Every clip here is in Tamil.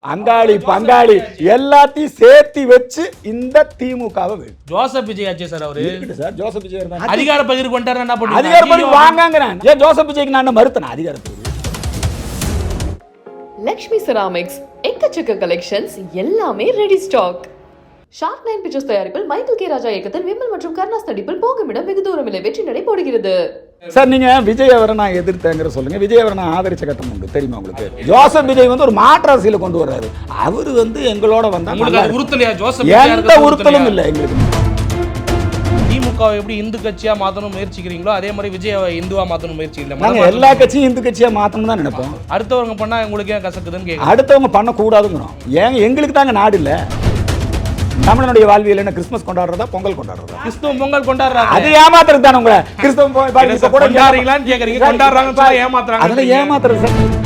அங்காளி பங்காளி எல்லாத்தையும் சேர்த்து வச்சு இந்த திமுகவை ஜோசப் விஜய் ஆச்சு சார் அவரு சார் ஜோசப் விஜய் அதிகார பகிர்வு கொண்டாரு என்ன பண்ணுங்க அதிகார பகிர்வு வாங்கங்கறேன் ஏன் ஜோசப் விஜய்க்கு நான் மறுத்தன அதிகார பகிர்வு லக்ஷ்மி செராமிக்ஸ் எக்கச்சக்க கலெக்ஷன்ஸ் எல்லாமே ரெடி ஸ்டாக் ஷார்க் 9 பிக்சர்ஸ் தயாரிப்பில் மைக்கேல் கே ராஜா இயக்கத்தில் விமல் மற்றும் கருணாஸ் நடிப்பில் போகுமிடம் வெகு தூரமில்லை வெற்றி நடை போடுகிறது. சார் நீங்க விஜய் அவரை நான் எதிர்த்தேங்கிற சொல்லுங்க. விஜய் அவரை நான் ஆதரிச்ச கட்டம் உண்டு தெரியுமா உங்களுக்கு? ஜோசப் விஜய் வந்து ஒரு மாற்று அரசியல கொண்டு வர்றாரு. அவரு வந்து எங்களோட வந்தா உறுத்தலையா ஜோசப்? எந்த உறுத்தலும் இல்லை எங்களுக்கு. திமுக எப்படி இந்து கட்சியா மாத்தணும் முயற்சிக்கிறீங்களோ அதே மாதிரி விஜய் இந்துவா மாத்தணும் முயற்சி இல்லை. நாங்க எல்லா கட்சியும் இந்து கட்சியா மாத்தணும் தான் நினைப்போம். அடுத்தவங்க பண்ணா உங்களுக்கு ஏன் கசக்குதுன்னு கேட்க. அடுத்தவங்க பண்ண கூடாதுங்கிறோம். ஏங்க எங்களுக்கு தாங்க நாடு இல்ல. தமிழனுடைய வாழ்வியல் என்ன கிறிஸ்துமஸ் கொண்டாடுறதா பொங்கல் கொண்டாடுறதா? கிறிஸ்துவ பொங்கல் கொண்டாடுறாங்க. அது ஏமாத்துறது தானே உங்களை. கிறிஸ்துவ கொண்டாடுறீங்களான்னு கேக்குறீங்க. கொண்டாடுறாங்கன்னு சொல்ல ஏமாத்துறாங்க. அதுல ஏமாத்துறது சார்.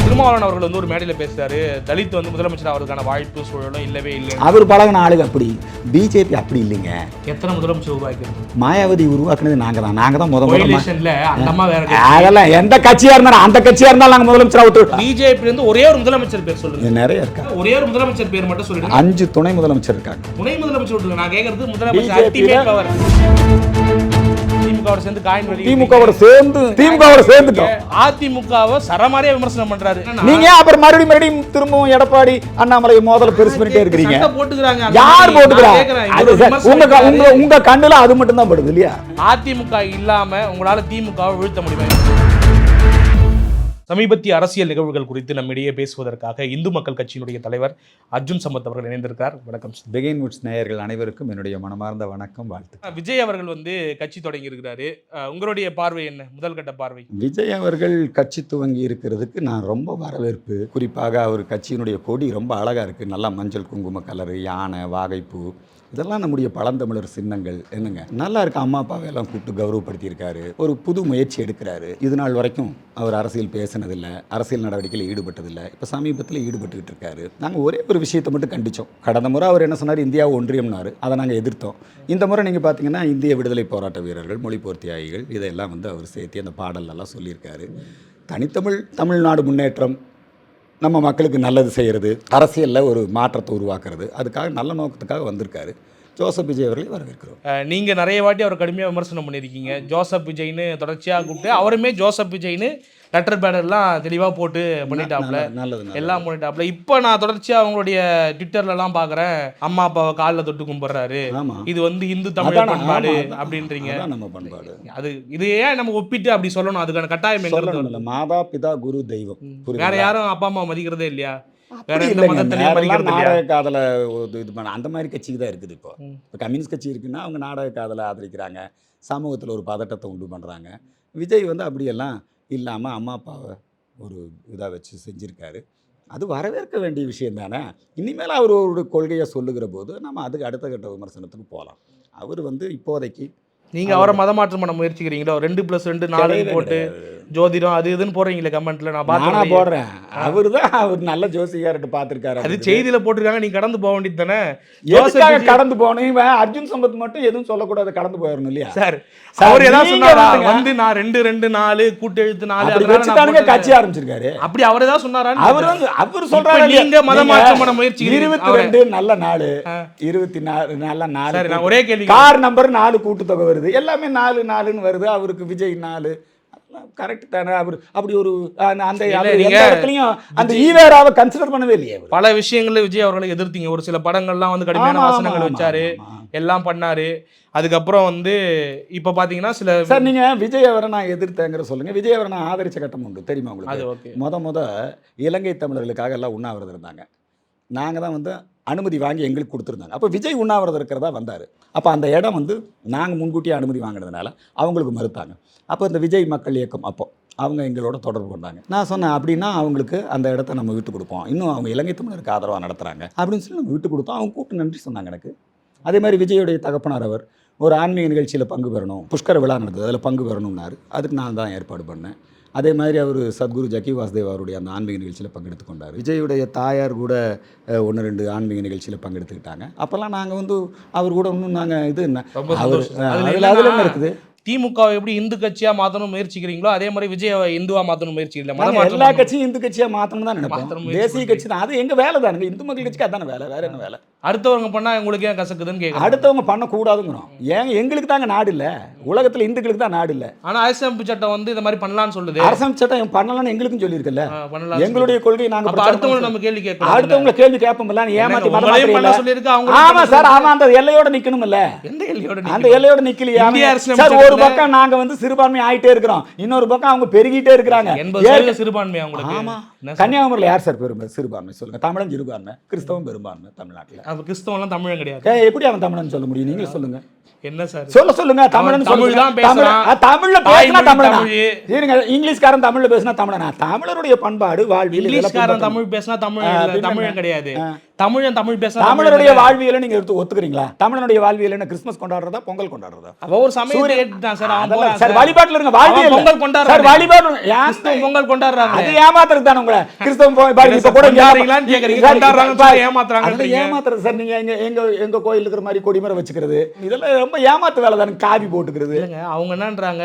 திருமாவளவன் அவர்கள் வந்து ஒரு மேடையில் பேசுறாரு, தலித் வந்து முதலமைச்சர் அவருக்கான வாய்ப்பு சூழலும் இல்லவே இல்லை. அவர் பழகின ஆளுங்க அப்படி. பிஜேபி அப்படி இல்லைங்க. எத்தனை முதலமைச்சர் உருவாக்கிறது? மாயாவதி உருவாக்குனது நாங்க தான் முதல்ல அந்த அம்மா வேற அதெல்லாம் எந்த கட்சியா இருந்தாலும் அந்த கட்சியா இருந்தாலும் நாங்க முதலமைச்சர் அவுத்து. பிஜேபி இருந்து ஒரே ஒரு முதலமைச்சர் பேர் சொல்லுங்க. நிறைய இருக்காங்க. ஒரே ஒரு முதலமைச்சர் பேர் மட்டும் சொல்லுங்க. 5 துணை முதலமைச்சர் இருக்காங்க. துணை முதலமைச்சர் விட்டுருங்க. நான் கேக்குறது முதலமைச்சர் அல்டிமேட் பவர். திமுகவோட சேர்ந்துட்டோம். அதிமுகவை சரமாரியா விமர்சனம் பண்றாரு. நீங்க அப்புறம் மறுபடியும் திரும்பவும் எடப்பாடி அண்ணாமலை மோதல பெருசு பண்ணிட்டே இருக்கீங்க. யார் போட்டுக்கிறாங்க? உங்க கண்ணுல அது மட்டும் தான் படுது இல்லையா? அதிமுக இல்லாம உங்களால திமுகவை வீழ்த்த முடியுமா? சமீபத்திய அரசியல் நிகழ்வுகள் குறித்து நம்மிடையே பேசுவதற்காக இந்து மக்கள் கட்சியினுடைய தலைவர் அர்ஜுன் சம்பத் அவர்கள் இணைந்திருக்கிறார். வணக்கம். பிகின் வுட்ஸ் நேயர்கள் அனைவருக்கும் என்னுடைய மனமார்ந்த வணக்கம், வாழ்த்து. விஜய் அவர்கள் வந்து கட்சி தொடங்கி இருக்கிறாரு. உங்களுடைய பார்வை என்ன? முதல் கட்ட பார்வை. விஜய் அவர்கள் கட்சி துவங்கி இருக்கிறதுக்கு நான் ரொம்ப வரவேற்பு. குறிப்பாக அவர் கட்சியினுடைய கொடி ரொம்ப அழகா இருக்கு. நல்லா மஞ்சள் குங்கும கலரு, யானை, வாகைப்பூ, இதெல்லாம் நம்முடைய பழந்தமிழர் சின்னங்கள். என்னங்க நல்லா இருக்கு. அம்மா அப்பாவை எல்லாம் கூப்பிட்டு கௌரவப்படுத்தியிருக்காரு. ஒரு புது முயற்சி எடுக்கிறாரு. இது நாள் வரைக்கும் அவர் அரசியல் பேசினதில்லை, அரசியல் நடவடிக்கையில் ஈடுபட்டதில்லை. இப்போ சமீபத்தில் ஈடுபட்டுக்கிட்டு இருக்காரு. நாங்கள் ஒரே ஒரு விஷயத்தை மட்டும் கண்டித்தோம். கடந்த முறை அவர் என்ன சொன்னார்? இந்தியா ஒன்றியம்னாரு. அதை நாங்கள் எதிர்த்தோம். இந்த முறை நீங்கள் பார்த்தீங்கன்னா இந்திய விடுதலை போராட்ட வீரர்கள், மொழிபோர் தியாகிகள், இதெல்லாம் வந்து அவர் சேர்த்து அந்த பாடலெல்லாம் சொல்லியிருக்காரு. தமிழ்நாடு முன்னேற்றம், நம்ம மக்களுக்கு நல்லது செய்கிறது, அரசியலில் ஒரு மாற்றத்தை உருவாக்குறது, அதுக்காக நல்ல நோக்கத்துக்காக வந்திருக்காரு. ஜோசப் விஜய் அவர்களை வரவேற்கிறோம். நீங்கள் நிறைய வாட்டி அவர் கடுமையாக விமர்சனம் பண்ணியிருக்கீங்க. ஜோசப் விஜய்னு தொடர்ச்சியாக கூப்பிட்டு அவருமே ஜோசப் விஜய்னு லெட்டர் பேனர்லாம் தெளிவாக போட்டு பண்ணிட்டாப்ல, எல்லாம் பண்ணிட்டாப்ல. இப்போ நான் தொடர்ச்சியாக அவங்களுடைய ட்விட்டர்லலாம் பார்க்குறேன், அம்மா அப்பாவை காலில் தொட்டு கும்பிட்றாரு. இது வந்து இந்து தமிழ் பண்பாடு அப்படின்றீங்க. நம்ம பண்பாடு அது இது ஏன் நம்ம ஒப்பிட்டு அப்படி சொல்லணும்? அதுக்கான கட்டாயம் எங்க? மாதா பிதா குரு தெய்வம். வேற யாரும் அப்பா அம்மா மதிக்கிறதே இல்லையா? நாடக காதல இது பண்ண அந்த மாதிரி கட்சிக்கு தான் இருக்குது. இப்போ கம்யூனிஸ்ட் கட்சி இருக்குன்னா அவங்க நாடக காதலை ஆதரிக்கிறாங்க, சமூகத்தில் ஒரு பதட்டத்தை உண்டு பண்ணுறாங்க. விஜய் வந்து அப்படியெல்லாம் இல்லாமல் அம்மா அப்பாவை ஒரு இதாக வச்சு செஞ்சுருக்காரு. அது வரவேற்க வேண்டிய விஷயம் தானே. இனிமேல் அவர் ஒரு கொள்கையை சொல்லுகிற போது நம்ம அதுக்கு அடுத்த கட்ட விமர்சனத்துக்கு போகலாம். அவர் வந்து இப்போதைக்கு நீங்கள் அவரை மதமாற்றம் பண்ண முயற்சிக்கிறீங்களோ? 2+2 4 போட்டு ஜோதிடம் அது இதுன்னு போடுறீங்களே கமெண்ட்ல. நான் போடுறேன். அவர் தான் அவர் நல்ல ஜோசிகார்ட்டு பார்த்துருக்காரு. அது செய்தியில போட்டிருக்காங்க. நீ கடந்து போக வேண்டியது தானே. கடந்து போகணும். அர்ஜுன் சம்பத் மட்டும் எதுவும் சொல்லக்கூடாது, கடந்து போயிடணும் இல்லையா? சார் அவர் ஏதாவது சொன்னாரா? வந்து நான் 2-2-4 கூட்டெழுத்து 4 கட்சி ஆரம்பிச்சிருக்காரு. அப்படி அவர் ஏதாவது சொன்னாரா? அவர் சொல்றாரு நீங்க மதமாற்றம் பண்ண முயற்சி. 22 நல்ல நாள், 24 நல்ல நாள். சரி, நான் ஒரே கேள்வி. கார் நம்பர் 4 கூட்டுத்தொகை வருது, எல்லாமே 4-4ன்னு வருது. அவருக்கு விஜய் 4 கரெக்ட் தானே. அவர் அப்படி ஒரு அந்த இடத்துலயும் அந்த ஈவேராவை கன்சிடர் பண்ணவே இல்லையே. பல விஷயங்கள்ல விஜய் அவர்களை எதிர்த்தீங்க. ஒரு சில படங்கள்லாம் வந்து கடுமையான வசனங்கள் வச்சாரு, எல்லாம் பண்ணாரு. அதுக்கப்புறம் வந்து இப்ப பாத்தீங்கன்னா சில சார் நீங்க விஜய் அவரை நான் எதிர்த்தேங்கிற சொல்லுங்க. விஜய் அவரை நான் ஆதரிச்ச கட்டம் உண்டு தெரியுமா உங்களுக்கு? முத இலங்கை தமிழர்களுக்காக எல்லாம் உண்ணாவிரதம் இருந்தாங்க. நாங்கள் தான் வந்து அனுமதி வாங்கி எங்களுக்கு கொடுத்துருந்தாங்க. அப்போ விஜய் உண்ணாவிரதம் இருக்கிறதா வந்தார். அப்போ அந்த இடம் வந்து நாங்கள் முன்கூட்டியே அனுமதி வாங்கினதுனால அவங்களுக்கு மறுத்தாங்க. அப்போ இந்த விஜய் மக்கள் இயக்கம் அப்போ அவங்க எங்களோட தொடர்பு கொண்டாங்க. நான் சொன்னேன் அப்படின்னா அவங்களுக்கு அந்த இடத்த நம்ம விட்டு கொடுப்போம், இன்னும் அவங்க இலங்கை தமிழருக்கு ஆதரவாக நடத்துகிறாங்க அப்படின்னு சொல்லி நம்ம விட்டு கொடுத்தோம். அவங்க கூப்பிட்டு நன்றி சொன்னாங்க எனக்கு. அதே மாதிரி விஜயோடைய தகப்பனார் அவர் ஒரு ஆன்மீக நிகழ்ச்சியில் பங்கு பெறணும், புஷ்கர விழா நடந்தது, அதில் பங்கு பெறணும்னாரு. அதுக்கு நான் தான் ஏற்பாடு பண்ணேன். அதே மாதிரி அவர் சத்குரு ஜக்கி வாசுதேவ் அவருடைய அந்த ஆன்மீக நிகழ்ச்சியில் பங்கெடுத்து கொண்டார். விஜயுடைய தாயார் கூட 1-2 ஆன்மீக நிகழ்ச்சியில் பங்கெடுத்துக்கிட்டாங்க. அப்போல்லாம் நாங்கள் வந்து அவர் கூட இன்னும் நாங்கள் இது என்ன அதில் என்ன இருக்குது? திமுகவை எப்படி இந்து கட்சியா மாத்தணும் முயற்சிக்கிறீங்களோ அதே மாதிரி விஜய் இந்துவா மாத்தணும் முயற்சிக்கிறீங்க. நாங்க எல்லா கட்சியும் இந்து கட்சியா மாத்தணும் தான் மாத்தணும் நினைப்போம். முயற்சி தேசிய கட்சி தான், அது எங்க வேலை தானுங்க. இந்து மக்கள் கட்சிக்கு அதான வேலை, வேற என்ன வேலை? அடுத்தவங்க பண்ணா உங்களுக்கு ஏன் கசக்குதுன்னு கேட்குறேன். அடுத்தவங்க பண்ணக்கூடாதுங்கிறோம். ஏங்க எங்களுக்கு தாங்க நாடு இல்ல, உலகத்துல இந்துக்களுக்கு தான் நாடு இல்ல. ஆனா அரசியலமைப்பு சட்டம் வந்து இந்த மாதிரி பண்ணலாம்னு சொல்லுது. அரசமைப்பு சட்டம் பண்ணலாம்னு எங்களுக்கும் சொல்லியிருக்கல. பண்ணலாம். எங்களுடைய கொள்கை நாங்க அப்ப அடுத்தவங்க நம்ம கேள்வி கேட்கலாம். அடுத்தவங்க கேள்வி கேட்போம்ல, ஏமாத்தி உங்களையும் பண்ண சொல்லிருக்கு அவங்க. ஆமா சார், ஆமா, அந்த எல்லையோட நிக்கணும்ல. எந்த எல்லையோட அந்த எல்லையோட நிக்கலையா சார்? ஒரு பக்கம் நாங்க வந்து சிறுபான்மை ஆயிட்டே இருக்கிறோம், இன்னொரு பக்கம் அவங்க பெருகிட்டே இருக்கிறாங்க. 80% சிறுபான்மை அவங்களுக்கு. ஆமா, கன்னியாகுமரியில் யார் சார் சிறுபான்மை சொல்லுங்க? தமிழன் சிறுபான்மை, கிறிஸ்தவம் பெரும்பான்மை தமிழ்நாட்டில். அப்ப கிறிஸ்தவம்லாம் தமிழன் கிடையாது. எப்படி அவன் தமிழன் சொல்ல முடியும்? நீங்க சொல்லுங்க. என்ன சார் சொல்லுங்க. தமிழன் தமிழ் தான் பேசுறான். தமிழ்ல பேசினா தமிழனா? இருங்க, இங்கிலீஷ்காரன் தமிழ்ல பேசினா தமிழனா? தமிழருடைய பண்பாடு வாழ்வியல். இங்கிலீஷ்காரன் தமிழ் பேசினா தமிழன் கிடையாது. தமிழன் தமிழ் பேசினா தமிழருடைய வாழ்வியலை நீங்க எடுத்து ஒத்துக்கிறீங்களா? தமிழனுடைய வாழ்வியல் என்ன கிறிஸ்மஸ் கொண்டாடுறதா, பொங்கல் கொண்டாடுறதா? ஒரு சமயம் ஏத்துட்டான் சார். சார் வழிபாட்டுல இருங்க, வாழ்வியல் பொங்கல் கொண்டாடுறாங்க. சார் வழிபாடு பொங்கல் கொண்டாடுறாங்க. அது ஏமாத்துறது தானே உங்களை. கிறிஸ்தவம் இப்ப கூட கொண்டாடுறீங்களான்னு கேக்குறீங்க. கொண்டாடுறாங்க ஏமாத்துறாங்க. ஏமாத்துறது சார். நீங்க எங்க கோயில் இருக்கிற மாதிரி கொடிமரம் வச்சுக்கிறது, இதெல்லாம் ரொம்ப ஏமாத்து வேலை தானே. காவி போட்டுக்கிறது. அவங்க என்னன்றாங்க,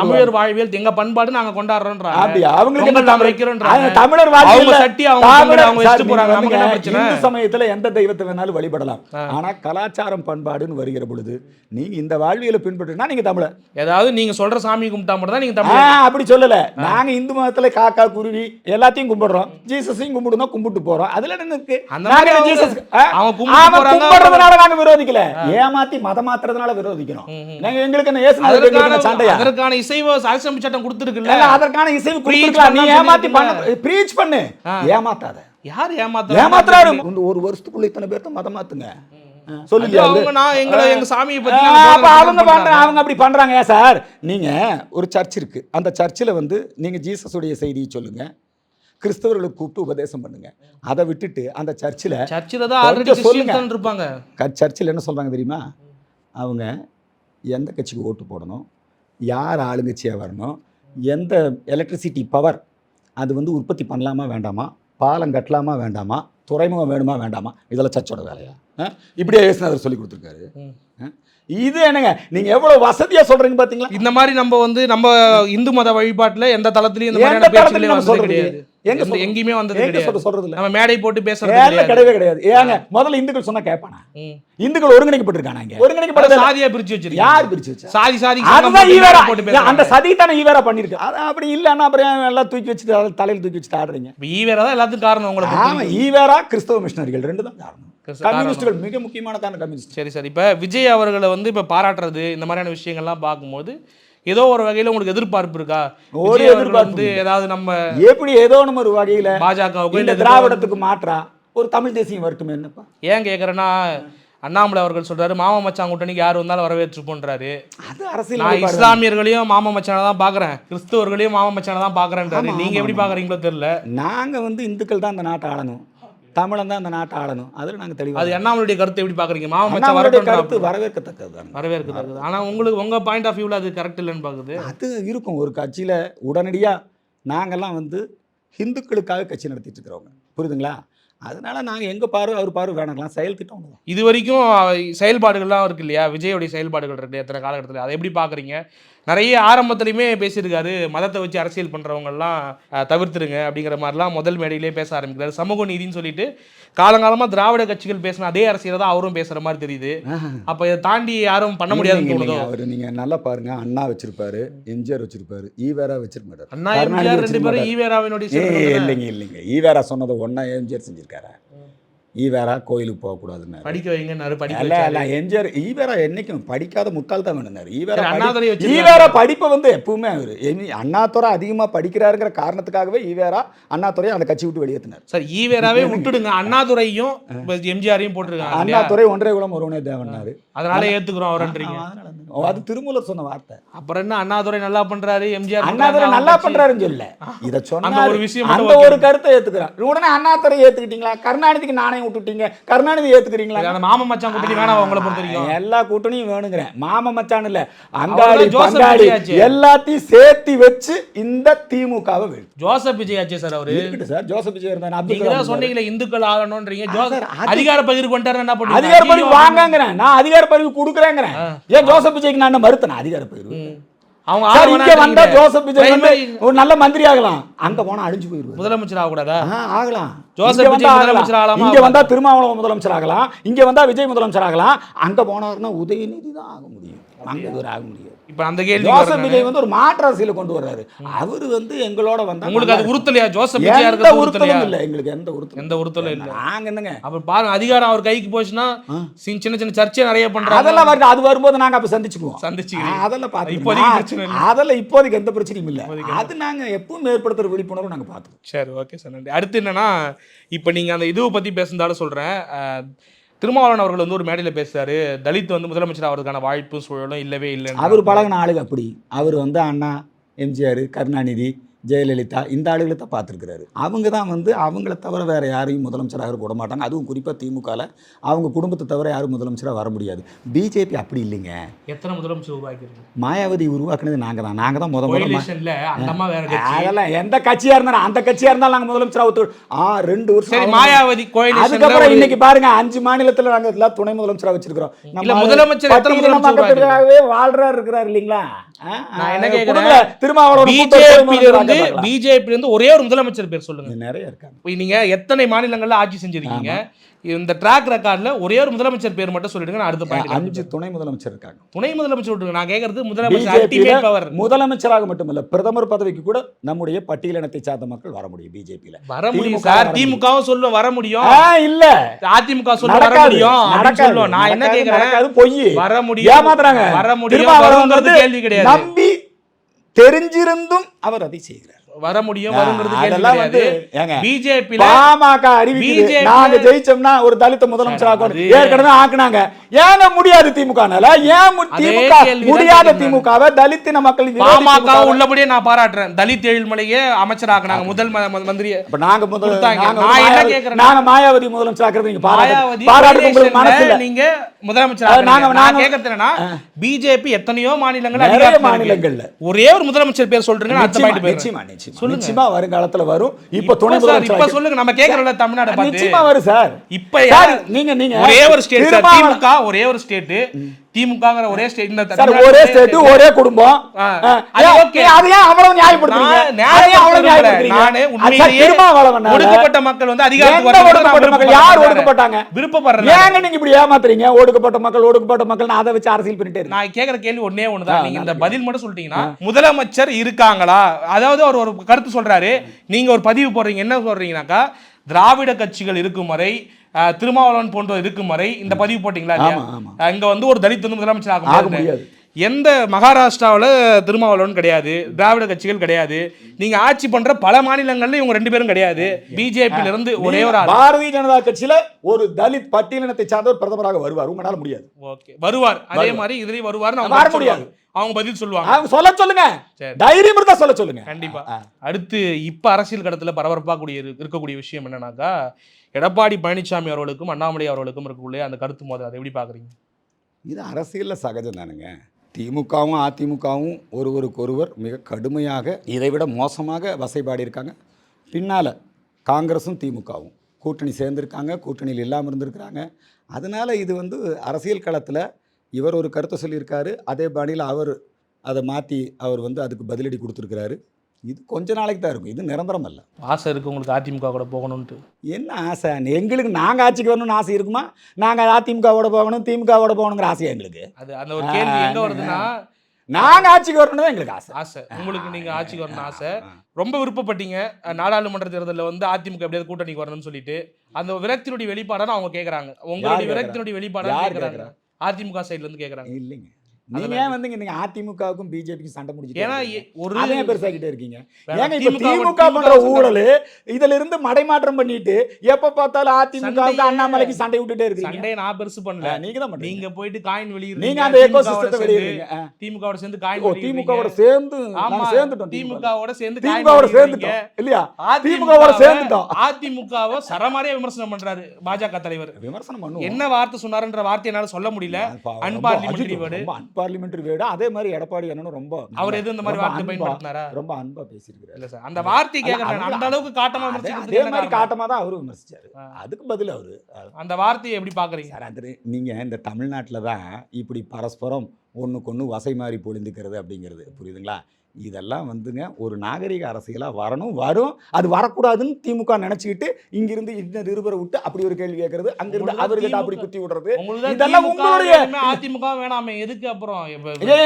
தமிழர் வாழ்வியல் எங்க பண்பாடு நாங்க கொண்டாடுறோம்ன்றாங்க. அப்படியே அவங்களுக்கு என்ன நம்ம வைக்கிறோம்ன்றாங்க. தமிழர் வாழ்வியல் சட்டி அவங்க வச்சிட்டு போறாங்க. நமக்கு என்ன பிரச்சனை? இந்து சமயத்துல எந்த தெய்வத்தை வேணாலும் வழிபடலாம். ஆனா கலாச்சாரம் பண்பாடுன்னு வருகிற பொழுது நீங்க இந்த வாழ்வியலை பின்பற்றினா நீங்க தமிழர். ஏதாவது நீங்க சொல்ற சாமி கும்பிட்டா மட்டும் தான் நீங்க தமிழர். அப்படி சொல்லல. நாங்க இந்து மதத்துல காக்கா குருவி எல்லாத்தையும் கும்பிடுறோம், ஜீசஸையும் கும்பிடுறோம், கும்பிட்டு போறோம். அதுல என்ன இருக்கு? கும்பிடுறதுனால நாங்க விரோதிக்கல, ஏமாத்தி மதம் மாத்துறதுனால விரோதிக்கிறோம். நாங்க எங்களுக்கு என்ன ஏசுனா சண்டையா? அதற்கான இசைவு அரசியல் சட்டம் கொடுத்திருக்குல்ல, அதற்கான இசைவு கொடுத்திருக்கலாம். நீ ஏமாத்தி பண்ணு, பிரீச் பண்ணு, ஏமாத்தாத. யார் ஏமாத்துறாரு? ஒரு வருஷத்துக்குள்ள இத்தனை பேர்த்த மதம் மாத்துங்க சொல்லுங்க. எங்க சாமியை பத்தி அவங்க அப்படி பண்றாங்க சார். நீங்க ஒரு சர்ச் இருக்கு, அந்த சர்ச்சில் வந்து நீங்க ஜீசஸுடைய செய்தியை சொல்லுங்க, கிறிஸ்தவர்களுக்கு கூப்பிட்டு உபதேசம் பண்ணுங்க. அதை விட்டுட்டு அந்த சர்ச்சில் தான் ஆல்ரெடி கிறிஸ்டியன்ஸ் இருப்பாங்க. சர்ச்சில் என்ன சொல்றாங்க தெரியுமா? அவங்க எந்த கட்சிக்கு ஓட்டு போடணும், யார் ஆளுங்கட்சியாக வரணும், எந்த எலக்ட்ரிசிட்டி பவர் அது வந்து உற்பத்தி பண்ணலாமா வேண்டாமா, பாலம் கட்டலாமா வேண்டாமா, துறைமுகம் வேணுமா வேண்டாமா, இதெல்லாம் சர்ச்சோட வேலையா? இப்படியே இயேசுநாதர் சொல்லி கொடுத்துருக்காரு. இது என்னங்க நீங்க எவ்வளவு வசதியா சொல்றீங்க பாத்தீங்களா? இந்த மாதிரி நம்ம வந்து நம்ம இந்து மத வழிபாட்டுல எந்த தளத்திலயும் இந்த மாதிரியான பேச்சுகளே வந்தது கிடையாது. எங்கேயுமே வந்தது கிடையாது. சொல்றது இல்ல, நம்ம மேடை போட்டு பேசுறது கிடையவே கிடையாது. ஏங்க முதல்ல இந்துக்கள் சொன்னா கேட்பானா? இந்துக்கள் ஒருங்கிணைக்கப்பட்டிருக்காங்க. ஒருங்கிணைக்கப்பட்ட சாதியா பிரிச்சு வச்சிருக்காங்க. யார் பிரிச்சு வச்சா? சாதி சாதி அதுதான் ஈவேரா போட்டு பேசுறாங்க. அந்த சதி தான ஈவேரா பண்ணிருக்கு. அது அப்படி இல்லன்னா அப்புறம் எல்லாம் தூக்கி வச்சுட்டு தலையில தூக்கி வச்சுட்டு ஆடுறீங்க. ஈவேரா தான் எல்லாத்துக்கும் காரணம் உங்களுக்கு. ஆமா, ஈவேரா கிறிஸ்தவ மிஷனரிகள் ரெண்டு தான் காரணம். கம்யூனிஸ்டுகள் மிக முக்கியமானதான கம்யூனிஸ்ட். சரி சார், இப்போ விஜய் அவர்களை வந்து இப்போ பாராட்டுறது இந்த மாதிரியான விஷயங்கள்லாம் பார்க்கும்போது ஏதோ ஒரு வகையில் உங்களுக்கு எதிர்பார்ப்பு இருக்கா? ஒரு எதிர்பார்ப்பு ஏதாவது நம்ம எப்படி ஏதோ நம்ம ஒரு வகையில் பாஜகவுக்கு இல்லை திராவிடத்துக்கு மாற்றா ஒரு தமிழ் தேசியம் வரட்டுமே. என்னப்பா ஏன் கேட்குறேன்னா, அண்ணாமலை அவர்கள் சொல்றாரு மாமா மச்சான் கூட்டணிக்கு யார் வந்தாலும் வரவேற்று போன்றாரு. அது அரசியல். நான் இஸ்லாமியர்களையும் மாமா மச்சானை தான் பார்க்குறேன், கிறிஸ்தவர்களையும் மாமா மச்சானை தான் பார்க்குறேன்றாரு. நீங்கள் எப்படி பார்க்குறீங்களோ தெரியல. நாங்கள் வந்து இந்துக்கள் தான் அந்த நாட்டை ஆளணும், தமிழன் தான் அந்த நாட்டை ஆளணும். அதில் நாங்கள் தெளிவாக. அது அண்ணாமலுடைய கருத்து எப்படி பார்க்குறீங்க? மாமா மச்சான் கருத்து வரவேற்கத்தக்கது தான், வரவேற்கத்தக்கது. ஆனால் உங்களுக்கு உங்கள் பாயிண்ட் ஆஃப் வியூவில் அது கரெக்ட் இல்லைன்னு பார்க்குது. அது இருக்கும். ஒரு கட்சியில் உடனடியாக நாங்கள்லாம் வந்து ஹிந்துக்களுக்காக கட்சி நடத்திட்டு இருக்கிறவங்க, புரியுதுங்களா? அதனால நாங்கள் எங்கள் பார்வை அவர் பார்வை வேணாங்களாம், செயல் திட்டம். இது வரைக்கும் செயல்பாடுகள்லாம் இருக்கு இல்லையா, விஜயோடைய செயல்பாடுகள் இருக்கு எத்தனை காலகட்டத்தில், அதை எப்படி பார்க்குறீங்க? நிறைய ஆரம்பத்துலையுமே பேசியிருக்காரு, மதத்தை வச்சு அரசியல் பண்ணுறவங்கலாம் தவிர்த்துருங்க அப்படிங்கிற மாதிரிலாம் முதல் மேடையிலே பேச ஆரம்பிக்கிறாரு. சமூக நீதினு சொல்லிட்டு காலங்காலமாக திராவிட கட்சிகள் பேசின அதே அரசியலை தான் அவரும் பேசுகிற மாதிரி தெரியுது. அப்போ இதை தாண்டி யாரும் பண்ண முடியாதுன்னு தோணுதோ? அவர் நீங்கள் நல்லா பாருங்க, அண்ணா வச்சிருப்பாரு, எம்ஜிஆர் வச்சிருப்பாரு, ஈவேரா வச்சிருக்க மாட்டார். அண்ணா எம்ஜிஆர் ரெண்டு பேரும் ஈவேராவினுடைய இல்லைங்க ஈவேரா சொன்னதை ஒன்றா எம்ஜிஆர் செஞ்சிருக்காரு. ஈவேரா கோயிலுக்கு போகக்கூடாதுன்னு படிக்க வைங்கன்னாரு. எம்ஜிஆர் ஈவேரா என்னைக்கும் படிக்காத முட்டாள் தான் வேணுனாரு. ஈவேரா படிப்பை வந்து எப்பவுமே அவர் அண்ணாதுரை அதிகமாக படிக்கிறாருங்கிற காரணத்துக்காகவே ஈவேரா அண்ணாதுரையை அந்த கட்சி விட்டு வெளியேற்றினார். சார் ஈவேராவே விட்டுடுங்க, அண்ணாதுரையும் எம்ஜிஆரையும் போட்டுருக்காங்க. அண்ணாதுரை ஒன்றே குலம் ஒருவனே தேவன்னாரு, அதனால ஏத்துக்கிறோம் அவர்ன்றீங்க. அது திருமூலர் சொன்ன வார்த்தை. அப்புறம் என்ன அண்ணாதுரை நல்லா பண்றாரு, எம்ஜிஆர் அண்ணாதுரை நல்லா பண்றாருன்னு சொல்ல, இதை சொன்ன ஒரு விஷயம், அந்த ஒரு கருத்தை ஏத்துக்கிறார். உடனே அண்ணாதுரை ஏத்துக்கிட்டீங்களா? கருணாநிதிக்கு நானே விட்டுட்டீங்க, கருணாநிதி ஏத்துக்கிறீங்களா? மாம மச்சான் கூட்டணி வேணாம் உங்களை பொறுத்த வரைக்கும்? எல்லா கூட்டணியும் வேணுங்கிறேன். மாம மச்சான் இல்ல, அங்காளி பங்காளி எல்லாத்தையும் சேர்த்து வச்சு இந்த திமுகவை வேணும். ஜோசப் விஜய் ஆச்சு சார். அவரு சார் ஜோசப் விஜய் இருந்தா நீங்க சொன்னீங்களே இந்துக்கள் ஆகணும்ன்றீங்க. அதிகார பகிர்வு கொண்டாரு, என்ன பண்ணுங்க? அதிகார பகிர்வு வாங்கங்கறேன், நான் அதிகார பகிர்வு கொடுக்குறேங்கறேன். ஏன் ஜோசப் விஜய்க்கு நான் மறுத்தேன் அதிகாரம் போயிருவேன். அவங்க சார் இங்க வந்தா ஜோசப் விஜய் வந்து primary- ஒரு நல்ல மந்திரி ஆகலாம், அங்க போனா அழிஞ்சு போயிருவாரு. முதலமைச்சர் ஆகக்கூடாதா? ஆகலாம். ஜோசப் இங்க விஜய் வந்தா முதலமைச்சர் ஆகலாம். ஆகலாமா? இங்க வந்தா திருமாவளவன் முதலமைச்சர் ஆகலாம், இங்க வந்தா விஜய் முதலமைச்சர் ஆகலாம், அங்க போனாருன்னா உதயநிதி தான் ஆக முடியும், அங்க இவர் ஆக முடியாது. இப்ப அந்த கேள்வி ஜோசப் விஜய் வந்து ஒரு மாற்று அரசியல கொண்டு வர்றாரு. அவரு வந்து எங்களோட வந்தா உங்களுக்கு அது உறுத்தலையா? ஜோசப் விஜய் எந்த இருக்கிறது உறுத்தலும் உறுத்தலையா? இல்ல, எங்களுக்கு எந்த உறுத்தலும் எந்த உறுத்தலும் இல்ல. நாங்க என்னங்க அப்ப பாருங்க, அதிகாரம் அவர் கைக்கு போச்சுன்னா சின்ன சின்ன சர்ச்சை நிறைய பண்றாங்க. அதெல்லாம் வருது, அது வரும்போது நாங்க அப்ப சந்திச்சுக்குவோம். சந்திச்சுக்கிறீங்க. அதெல்லாம் இப்போதைக்கு பிரச்சனை பாத்து இல்ல. அதெல்லாம் இப்போதைக்கு எந்த பிரச்சனையும் இல்ல. அது நாங்க எப்பவும் ஏற்படுத்துற விழிப்புணர்வு நாங்க பாத்துக்கோம். சரி, ஓகே சார், நன்றி. அடுத்து என்னன்னா, இப்போ நீங்கள் அந்த இதுவை பற்றி பேசுனதாலும் சொல்கிறேன். திருமாவளவன் அவர்கள் வந்து ஒரு மேடையில் பேசுறாரு, தலித் வந்து முதலமைச்சர் ஆகிறதுக்கான வாய்ப்பும் சூழலும் இல்லவே இல்லை. அவர் பழகின ஆளுங்க அப்படி. அவர் வந்து அண்ணா, எம்ஜிஆர், கருணாநிதி, ஜெயலலிதா இந்த ஆளுகளை தான் பார்த்துருக்கிறாரு. அவங்க தான் வந்து அவங்கள தவிர வேறு யாரையும் முதலமைச்சராக விட மாட்டாங்க. அதுவும் குறிப்பாக திமுகவில் அவங்க குடும்பத்தை தவிர யாரும் முதலமைச்சராக வர முடியாது. பிஜேபி அப்படி இல்லைங்க. எத்தனை முதலமைச்சர் உருவாக்கிருக்கு? மாயாவதி உருவாக்குனது நாங்கள் தான் கோலிஷன்ல அந்த அம்மா வேற கட்சி. அதெல்லாம் எந்த கட்சியாக இருந்தாலும் அந்த கட்சியாக இருந்தாலும் நாங்கள் முதலமைச்சராக 2 வருஷம். சரி, மாயாவதி கோலிஷன். அதுக்கப்புறம் இன்னைக்கு பாருங்க 5 மாநிலத்தில் நாங்கள் எல்லாம் துணை முதலமைச்சராக வச்சிருக்கிறோம். இல்ல, முதலமைச்சர் எத்தனை முதலமைச்சர் மக்களுக்காகவே வாழ்றாரு இருக்கிறார் இல்லைங்களா? நான் என்ன கேட்கிறேன், திருமாவளவன் பிஜேபி இருந்து ஒரே ஒரு முதலமைச்சர் பேர் சொல்லுங்க. நிறைய இருக்காங்க. நீங்க எத்தனை மாநிலங்கள்ல ஆட்சி செஞ்சிருக்கீங்க? இந்த ட்ராக் ரெக்கார்ட்ல ஒரே ஒரு முதலமைச்சர் பேர் மட்டும் சொல்லிடுங்க. நான் அடுத்த பாயிண்ட். 5 துணை முதலமைச்சர் இருக்காங்க. துணை முதலமைச்சர் விட்டுருங்க. நான் கேட்கறது முதலமைச்சர் அல்டிமேட் பவர். முதலமைச்சராக மட்டுமல்ல, பிரதமர் பதவிக்கு கூட நம்முடைய பட்டியலினத்தை சார்ந்த மக்கள் வர முடியும். பிஜேபியில வர முடியும் சார். திமுகவும் சொல்ல வர முடியும். இல்ல, அதிமுக சொல்ல வர முடியும். சொல்லுவோம். நான் என்ன கேட்கிறேன், அது பொய். வர முடியும், ஏமாத்துறாங்க. வர முடியும், வருங்கிறது கேள்வி கிடையாது. நம்பி தெரிஞ்சிருந்தும் அவர் அதை செய்கிறார். வர முடியும், வருங்கிறது கேள்வி அதெல்லாம் வந்து கிடையாது. பிஜேபில பாமக அறிவிக்குது, நாங்க ஜெயிச்சோம்னா ஒரு தலித் முதலமைச்சராக ஏற்கனவே ஆக்குனாங்க. ஏங்க முடியாது திமுகனால? ஏன் திமுக முடியாத? திமுகவை தலித்தின மக்கள் பாமக உள்ளபடியே நான் பாராட்டுறேன். தலித் எழில்மலையே அமைச்சராக்குனாங்க, முதல் மந்திரி. அப்ப நாங்க நான் என்ன கேக்குறேன், நாங்க மாயாவதி முதலமைச்சராக்குறது நீங்க மாயாவதி பாராட்டு உங்களுக்கு மனசு இல்ல. நீங்க முதலமைச்சர் நான் கேக்குறது என்னன்னா, பிஜேபி எத்தனையோ மாநிலங்கள்ல ஒரே ஒரு முதலமைச்சர் பேர் சொல்றீங்க. அடுத்த பாயிண்ட் பேர் நிச்சயமா வருங்காலத்துல வரும். இப்ப துணை முதலமைச்சர் இப்ப சொல்லுங்க. நம்ம கேக்குறோம்ல தமிழ்நாடு பார்த்து. நிச்சயமா வரும் சார். இப்ப நீங்க ஒரே ஒரு ஸ்டேட் சார், திமுக ஒரே ஒரு ஸ்டேட், திமுகங்கற ஒரே ஸ்டேட். இந்த சார் ஒரே ஸ்டேட் ஒரே குடும்பம். அது ஓகே. அது ஏன் அவ்வளவு நியாயப்படுத்துறீங்க? நானே உண்மையிலேயே ஒடுக்கப்பட்ட மக்கள் வந்து அதிகாரத்துக்கு ஒடுக்கப்பட்ட மக்கள் யார் ஒடுக்கப்பட்டாங்க? விருப்பப்படுறாங்க. ஏங்க நீங்க இப்படி ஏமாத்துறீங்க? ஒடுக்கப்பட்ட மக்கள் நான் அதை வச்சு அரசியல் பண்ணிட்டே இருக்கேன். நான் கேக்குற கேள்வி ஒண்ணே ஒண்ணுதான். நீங்க இந்த பதில் மட்டும் சொல்லிட்டீங்கன்னா, முதலமைச்சர் இருக்காங்களா? அதாவது அவர் ஒரு கருத்து சொல்றாரு, நீங்க ஒரு பதிவு போடுறீங்க. என்ன சொல்றீங்கன்னாக்கா, திராவிட கட்சிகள் இருக்கும் வரை, திருமாவளவன் போன்ற இருக்கும் வரை இந்த பதிவு போட்டீங்களா? இங்க வந்து ஒரு தலித் வந்து முதலமைச்சர் ஆக முடியாது. எந்த மகாராஷ்டிராவில் திருமாவளவன் கிடையாது, திராவிட கட்சிகள் கிடையாது. நீங்க ஆட்சி பண்ற பல மாநிலங்கள்ல இவங்க 2 பேரும் கிடையாது. பிஜேபியில இருந்து ஒரே ஒரு பாரதிய ஜனதா கட்சியில ஒரு தலித் பட்டியலினத்தை சார்ந்தவர் பிரதமராக வருவார். உங்களால முடியாது. ஓகே, வருவார். அதே மாதிரி இதுலயும் வருவார். வர முடியாது. அவங்க பதில் சொல்லுவாங்க. அவங்க சொல்ல சொல்லுங்க. தைரியம் இருந்தா சொல்ல சொல்லுங்க. கண்டிப்பா. அடுத்து இப்ப அரசியல் கடத்துல பரபரப்பா இருக்கக்கூடிய விஷயம் என்னன்னாக்கா, எடப்பாடி பழனிசாமி அவர்களுக்கும் அண்ணாமலை அவர்களுக்கும் இருக்கக்கூடிய அந்த கருத்து மோதல். அதை எப்படி பாக்குறீங்க? இது அரசியல்ல சகஜம் தானுங்க. திமுகவும் அதிமுகவும் ஒருவருக்கொருவர் மிக கடுமையாக இதைவிட மோசமாக வசைபாடி இருக்காங்க. பின்னால் காங்கிரஸும் திமுகவும் கூட்டணி சேர்ந்துருக்காங்க, கூட்டணியில் இல்லாமல் இருந்திருக்கிறாங்க. அதனால் இது வந்து அரசியல் களத்தில் இவர் ஒரு கருத்தை சொல்லியிருக்காரு, அதே பாணியில் அவர் அதை மாற்றி அவர் வந்து அதுக்கு பதிலடி கொடுத்துருக்கிறாரு. இது கொஞ்ச நாளைக்கு தான் இருக்கும், இது நிரந்தரம் அல்ல. ஆசை இருக்குது உங்களுக்கு அதிமுக கூட போகணுன்ட்டு? என்ன ஆசை? எங்களுக்கு நாங்கள் ஆட்சிக்கு வரணும்னு ஆசை இருக்குமா? நாங்கள் அதிமுகவோட போகணும், திமுகவோட போகணுங்கிற ஆசையா எங்களுக்கு? அது அந்த ஒரு கேள்வி எங்கே வருதுன்னா, நாங்கள் ஆட்சிக்கு வரணும் தான் எங்களுக்கு ஆசை. உங்களுக்கு நீங்கள் ஆட்சிக்கு வரணும் ஆசை, ரொம்ப விருப்பப்பட்டீங்க. நாடாளுமன்ற தேர்தலில் வந்து அதிமுக எப்படியாவது கூட்டணிக்கு வரணும்னு சொல்லிட்டு அந்த விரக்தியினுடைய வெளிப்பாடான அவங்க கேட்குறாங்க. உங்களுடைய விரக்தியினுடைய வெளிப்பாடாக கேட்குறாங்க, அதிமுக சைட்லேருந்து கேட்குறாங்க. இல்லைங்க, நீங்க ஏன் வந்து நீங்க அதிமுகவுக்கும் பிஜேபிக்கும் சண்டை முடிச்சிட்டு ஏன்னா ஒரு அதே பெருசாகிட்டே இருக்கீங்க. ஏங்க இப்ப திமுக பண்ற ஊழல் இதுல இருந்து மடைமாற்றம் பண்ணிட்டு எப்ப பார்த்தாலும் அதிமுகவுக்கு அண்ணாமலைக்கு சண்டை விட்டுட்டே இருக்கீங்க. சண்டை நான் பெருசு பண்ணல, நீங்க தான் பண்றீங்க. நீங்க போயிட்டு காயின் வெளியிடுறீங்க, நீங்க அந்த எக்கோசிஸ்டத்தை வெளியிடுறீங்க. திமுகவோட சேர்ந்து காயின் வெளியிடுறீங்க. திமுகவோட சேர்ந்து நாங்க சேர்ந்துட்டோம். திமுகவோட சேர்ந்து திமுகவோட சேர்ந்துட்டோம் இல்லையா? திமுகவோட சேர்ந்துட்டோம். அதிமுகவை சரமாரியா விமர்சனம் பண்றாரு பாஜக தலைவர். விமர்சனம் பண்ணுவோம். என்ன வார்த்தை சொன்னாருன்ற வார்த்தை என்னால சொல்ல முடியல. அன்பார்லிமெண்டரி வேர்டு பார்லிமெண்ட்ரி வேர்டு அதே மாதிரி எடப்பாடி அண்ணனும் ரொம்ப அவர் எதுவும் இந்த மாதிரி வார்த்தை பயன்படுத்தினாரா? ரொம்ப அன்பா பேசியிருக்கிறாரு. இல்ல சார், அந்த வார்த்தை கேட்கறேன். அந்த அளவுக்கு காட்டமா அதே விமர்சிக்கிறதுக்கு என்ன மாதிரி காரணம்? காட்டமா தான் அவரும் விமர்சிச்சாரு. அதுக்கு பதில் அவரு அந்த வார்த்தையை எப்படி பாக்குறீங்க? சார், அது நீங்க இந்த தமிழ்நாட்டில் தான் இப்படி பரஸ்பரம் ஒண்ணுக்கொண்ணு வசை மாறி பொழிந்துக்கிறது அப்படிங்கிறது புரியுதுங்களா? இதெல்லாம் வந்துங்க ஒரு நாகரிக அரசியலாக வரும். அது வரக்கூடாதுன்னு திமுக நினச்சிக்கிட்டு இங்கிருந்து இந்த நிருபரை விட்டு அப்படி ஒரு கேள்வி கேட்கறது, அங்கிருந்து அவர்கிட்ட அப்படி குத்தி விடுறது, இதெல்லாம் உங்களுடைய அதிமுக வேணாமே எதுக்கு அப்புறம்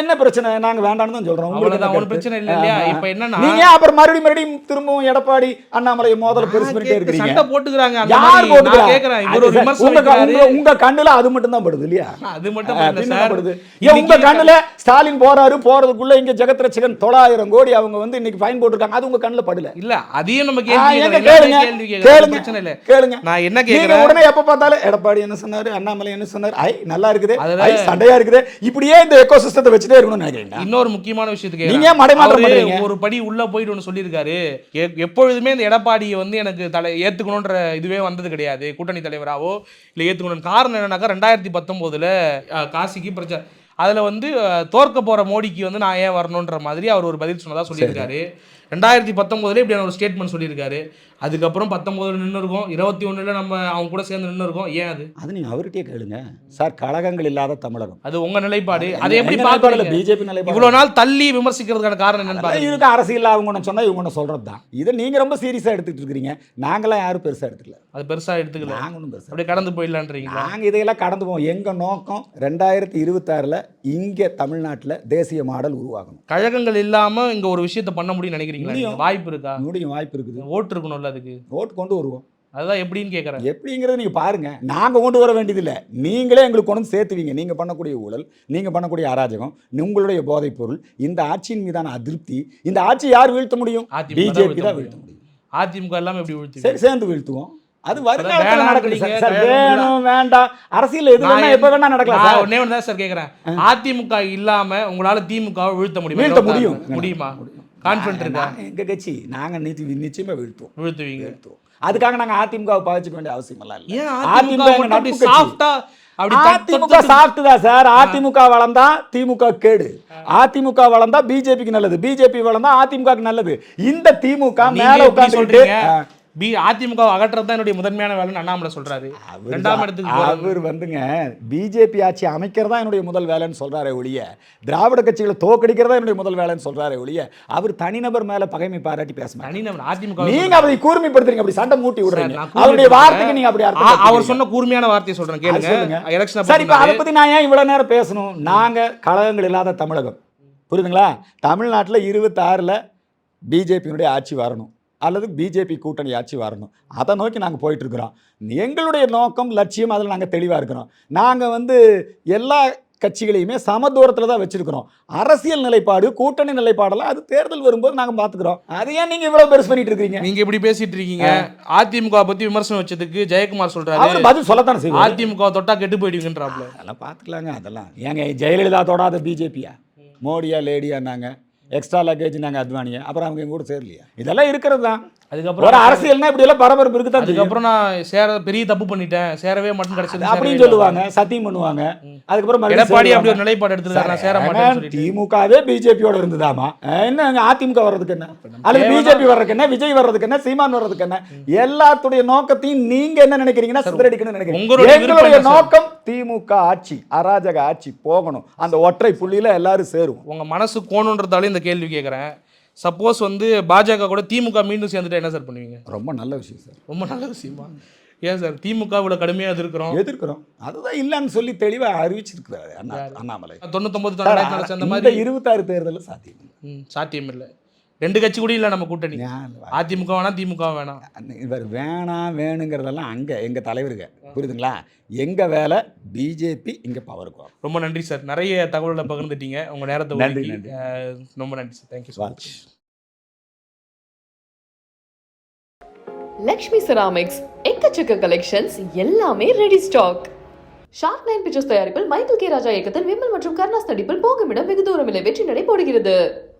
என்ன பிரச்சனை? நாங்க வேண்டாம்னு தான் சொல்றோம். அவ்வளவுதான், ஒரு பிரச்சனை இல்ல இல்லையா? இப்ப என்னன்னா நீங்க அப்புறம் மறுபடியும் திரும்பவும் எடப்பாடி அண்ணாமலை மோதல் பெருசு பண்ணிட்டே இருக்கீங்க. சண்டை போட்டுக்கறாங்க. யார் போட்டுக்கறாங்க? கேக்குறேன், இவர் ஒரு விமர்சனம் உங்க கண்ணுல அது மட்டும் தான் படுது இல்லையா? அது மட்டும் இல்ல சார், உங்க கண்ணுல ஸ்டாலின் போறதுக்குள்ள இங்க ஜெகத் ரட்சகன் 900 கோடி அவங்க வந்து இன்னைக்கு ஃபைன் போட்டுருக்காங்க, அது உங்க கண்ணுல படல இல்ல? அதையும் நம்ம கேளுங்க. பிரச்சனை இல்ல. கேளுங்க. நான் என்ன கேக்குறேன், உடனே எப்ப பார்த்தாலும் எடப்பாடி என்ன சொன்னாரு, அண்ணாமலை என்ன சொன்னாரு, ஐ நல்லா இருக்குது, ஐ சண்டையா இருக்குது, இப்படியே இந்த எக்கோசிஸ்டத்தை வச்சுட்டே இருக்கணும்னு நினைக்கிறீங்க. இன்னொரு முக்கியமான விஷயத்துக்கு நீங்க மடைமாற்றம் பண்றீங்க. ஒரு படி உள்ள போயிட்டு ஒன்று சொல்லியிருக்காரு, எப்பொழுதுமே இந்த எடப்பாடியை வந்து எனக்கு ஏத்துக்கணுன்ற இதுவே வந்தது கிடையாது கூட்டணி தலைவராவோ இல்லை ஏத்துக்கணும். காரணம் என்னன்னாக்கா 2019 காசிக்கு பிரச்சனை, அதில் வந்து தோற்க போகிற மோடிக்கு வந்து நான் ஏன் வரணுன்ற மாதிரி அவர் ஒரு பதில் சொன்னதாக சொல்லியிருக்காரு. 2019 இப்படியான ஒரு ஸ்டேட்மெண்ட் சொல்லியிருக்காரு. அதுக்கப்புறம் 19 நின்று இருக்கோம், 21 நம்ம அவங்க கூட சேர்ந்து நின்று இருக்கோம். ஏன் அது நீங்க அவர்கிட்டயே கேளுங்க சார். கழகங்கள் இல்லாத தமிழகம், அது உங்க நிலைப்பாடு. அதை எப்படி பார்க்கறீங்க? பிஜேபி நிலைப்பாடு இவ்வளவு நாள் தள்ளி விமர்சிக்கிறதுக்கான காரணம் என்னன்னு இதுக்கு அரசியல் அவங்க சொன்னா இவங்க சொல்றது தான். இதை நீங்க ரொம்ப சீரியஸா எடுத்துட்டு இருக்கீங்க. நாங்களாம் யாரும் பெருசா எடுத்துக்கல. அது பெருசா எடுத்துக்கல. நாங்க ஒன்றும் பெருசா அப்படியே கடந்து போயிடலான்றீங்க. நாங்க இதையெல்லாம் கடந்து போவோம். எங்க நோக்கம் 2026 இங்க தமிழ்நாட்டில் தேசிய மாடல் உருவாகணும். கழகங்கள் இல்லாம இங்க ஒரு விஷயத்தை பண்ண முடியும்னு நினைக்கிறீங்களா? வாய்ப்பு இருக்கா? முடியும், வாய்ப்பு இருக்குது. ஓட்டு இருக்கணும்ல, அதுக்கு ஓட்டு கொண்டு வருவோம். அதுதான் எப்படின்னு கேட்குறேன். எப்படிங்கிறத நீங்கள் பாருங்கள். நாங்கள் கொண்டு வர வேண்டியதில்லை, நீங்களே எங்களுக்கு கொண்டு சேர்த்துவீங்க. நீங்கள் பண்ணக்கூடிய ஊழல், நீங்கள் பண்ணக்கூடிய அராஜகம், உங்களுடைய போதைப் பொருள், இந்த ஆட்சியின் மீதான அதிருப்தி, இந்த ஆட்சி யார் வீழ்த்த முடியும்? பிஜேபி தான் வீழ்த்த முடியும். அதிமுக எல்லாம் எப்படி வீழ்த்து? சரி, சேர்ந்து வீழ்த்துவோம். அது வருங்காலத்தில் நடக்குது. வேணும் வேண்டாம் அரசியல் எது வேணா எப்ப வேணா நடக்கலாம். ஒன்னே ஒன்று தான் சார் கேட்குறேன், அதிமுக இல்லாம உங்களால திமுகவை வீழ்த்த முடியும்? முடியுமா? கான்ஃபிடன்ட் இருக்கா? எங்க கட்சி நாங்க நிச்சயமா வீழ்த்துவீங்க. அதுக்காக நாங்க அதிமுகவை பாதிச்சுக்க வேண்டிய அவசியம் எல்லாம் இல்லை. அதிமுக சாஃப்ட் தான் சார். அதிமுக வளர்ந்தா திமுக கேடு, அதிமுக வளர்ந்தா பிஜேபிக்கு நல்லது, பிஜேபி வளர்ந்தா அதிமுக நல்லது. இந்த திமுக மேல உட்கார்ந்து சொல்றீங்க. அதிமுக அகற்றது தான் என்னுடைய முதன்மையான வேலைன்னு அண்ணாமலை சொல்றாரு. இரண்டாம் இடத்துக்கு அவர் வந்துங்க பிஜேபி ஆட்சி அமைக்கிறதா என்னுடைய முதல் வேலைன்னு சொல்றாரே ஒழிய, திராவிட கட்சிகளை தோக்கடிக்கிறதா என்னுடைய முதல் வேலைன்னு சொல்றாரே ஒழிய, அவர் தனிநபர் மேல பகைமை பாராட்டி பேச மாட்டார். அதிமுக நீங்க அதை கூர்மைப்படுத்துறீங்க, அப்படி சண்டை மூட்டி விடுறீங்க. அவருடைய வார்த்தைக்கு நீங்க அப்படி அர்த்தம். அவர் சொன்ன கூர்மையான வார்த்தையை சொல்றேன் கேளுங்க. எலெக்ஷன் சரி, இப்ப அதை பத்தி நான் ஏன் இவ்வளவு நேரம் பேசணும்? நாங்க கழகங்கள் இல்லாத தமிழகம், புரியுதுங்களா? தமிழ்நாட்டில் 26 பிஜேபியினுடைய ஆட்சி வரணும் அல்லது பிஜேபி கூட்டணி ஆட்சி வரணும். அதை நோக்கி நாங்கள் போயிட்டுருக்குறோம். எங்களுடைய நோக்கம், லட்சியம் அதில் நாங்கள் தெளிவாக இருக்கிறோம். நாங்கள் வந்து எல்லா கட்சிகளையுமே சம தூரத்தில் தான் வச்சுருக்கிறோம். அரசியல் நிலைப்பாடு, கூட்டணி நிலைப்பாடெல்லாம் அது தேர்தல் வரும்போது நாங்கள் பார்த்துக்கிறோம். அது ஏன் நீங்கள் இவ்வளோ பெருசு பண்ணிட்டு இருக்கீங்க? நீங்கள் இப்படி பேசிட்டு இருக்கீங்க. அதிமுக பற்றி விமர்சனம் வச்சதுக்கு ஜெயக்குமார் சொல்கிறாரு, பதில் சொல்லத்தானே செய்வோம். அதிமுக தொட்டா கெட்டு போயிடுவீங்கன்றாப்ல. அதெல்லாம் பார்த்துக்கலாங்க. அதெல்லாம் ஏங்க ஜெயலலிதா தொடாத பிஜேபியா? மோடியா லேடியா? நாங்கள் எக்ஸ்ட்ரா லக்கேஜ் நாங்கள் அத்வானியா, அப்புறம் அவங்க எங்க கூட சேரலையா? இதெல்லாம் இருக்கிறது தான். அதுக்கப்புறம் ஒரு அரசியல்னா இப்படி எல்லாம் பரபரப்பு இருக்குது. அதுக்கப்புறம் நான் பெரிய தப்பு பண்ணிட்டேன், சேரவே மட்டும் கிடைச்சது அப்படின்னு சொல்லுவாங்க, சத்தியம் பண்ணுவாங்க. அதுக்கப்புறம் எடப்பாடி அப்படி ஒரு நிலைப்பாடு எடுத்துருக்காரு, சேர மாட்டேன். திமுகவே பிஜேபியோட இருந்ததாமா? என்ன அதிமுக வர்றதுக்கு என்ன, அல்லது பிஜேபி வர்றதுக்கு என்ன, விஜய் வர்றதுக்கு என்ன, சீமான் வர்றதுக்கு என்ன? எல்லாத்துடைய நோக்கத்தையும் நீங்க என்ன நினைக்கிறீங்கன்னா சிதறடிக்கணும்னு நினைக்கிறீங்க. எங்களுடைய நோக்கம் திமுக ஆட்சி, அராஜக ஆட்சி போகணும். அந்த ஒற்றை புள்ளியில எல்லாரும் சேரும். உங்க மனசு கோணுன்றதால இந்த கேள்வி கேட்குறேன். சப்போஸ் வந்து பாஜக கூட திமுக மீண்டும் சேர்ந்துட்டா என்ன சார் பண்ணுவீங்க? ரொம்ப நல்ல விஷயம் சார். ரொம்ப நல்ல விஷயமா? ஏன் சார் திமுக இவ்வளோ கடுமையாக எதிர்க்கிறோம்? அதுதான் இல்லைன்னு சொல்லி தெளிவாக அறிவிச்சிருக்கிறாரு அண்ணாமலை. 99 அந்த மாதிரி 26 தேர்தலில் சாத்தியம் இல்லை. 2 கட்சி கூட இல்லை நம்ம கூட்டணி. அதிமுக வேணாம், திமுக வேணாம். இவர் வேணுங்கிறதெல்லாம் அங்கே எங்கள் தலைவருங்க, புரியுதுங்களா? எங்கள் வேலை பிஜேபி, இங்கே பவருக்கு. ரொம்ப நன்றி சார், நிறைய தகவல்களை பகிர்ந்துட்டீங்க. உங்கள் நேரத்தை நன்றி. ரொம்ப நன்றி sir. Thank you so much. Lakshmi ceramics எக்கச்சக்க கலெக்ஷன்ஸ், எல்லாமே ரெடி ஸ்டாக். ஷார்க் 9 பிக்சர்ஸ் தயாரிப்பில் மைக்கேல் கே ராஜா இயக்கத்தில் விமல் மற்றும் கருணாஸ் நடிப்பில் போகுமிடம் வெகு தூரம் இல்லை வெற்றி நடை போடுகிறது.